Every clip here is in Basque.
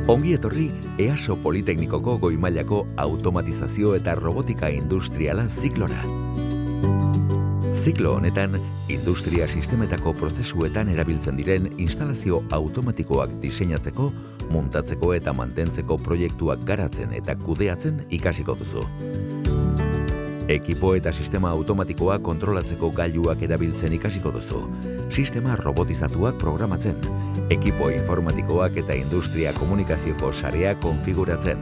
Ongi etorri EASO Politeknikoko goi-mailako automatizazio eta robotika industriala ziklora. Ziklo honetan, industria sistemetako prozesuetan erabiltzen diren instalazio automatikoak diseinatzeko, muntatzeko eta mantentzeko proiektuak garatzen eta kudeatzen ikasiko duzu. Ekipo eta sistema automatikoa kontrolatzeko gailuak erabiltzen ikasiko duzu. Sistema robotizatuak programatzen. Ekipo informatikoak eta industria komunikazioko sarea konfiguratzen.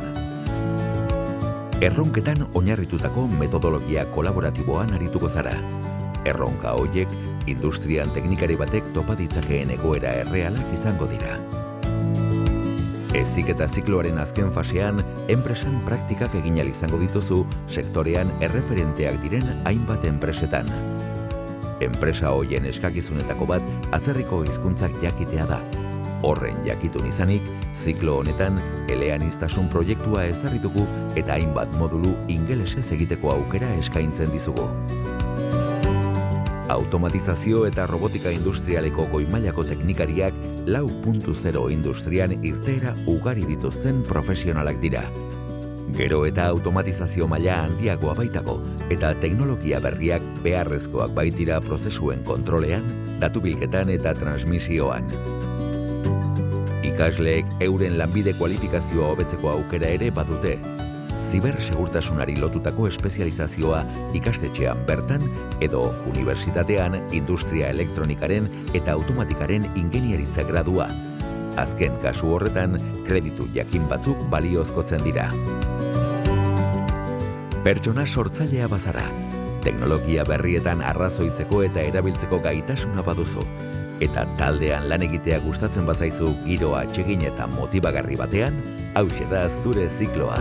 Erronketan oinarritutako metodologia kolaboratiboan arituko zara. Erronka horiek, industrian teknikari batek topa ditzakeen egoera errealak izango dira. Heziketa zikloaren azken fasean, enpresan praktikak egin ahal izango dituzu sektorean erreferenteak diren hainbat enpresetan. Enpresa horien eskakizunetako bat atzerriko hizkuntzak jakitea da. Horren jakitun izanik, ziklo honetan eleaniztasun proiektua ezarrituko eta hainbat modulu ingelesez egiteko aukera eskaintzen dizugu. Automatizazio eta robotika industrialeko goi-mailako teknikariak 4.0 industrian irteera ugari dituzten profesionalak dira. Gero eta automatizazio maila handiagoa baitago eta teknologia berriak beharrezkoak baitira prozesuen kontrolean, datu bilketan eta transmisioan. Ikasleek euren lanbide kualifikazioa hobetzeko aukera ere badute. Zibersegurtasunari lotutako espezializazioa ikastetxean bertan edo unibertsitatean industria elektronikaren eta automatikaren ingeniaritza gradua. Azken kasu horretan, kreditu jakin batzuk baliozkotzen dira. Pertsona sortzailea bazara, teknologia berrietan arrazoitzeko eta erabiltzeko gaitasuna baduzu, eta taldean lan egitea gustatzen bazaizu giro atsegin eta motibagarri batean, hauxe da zure zikloa.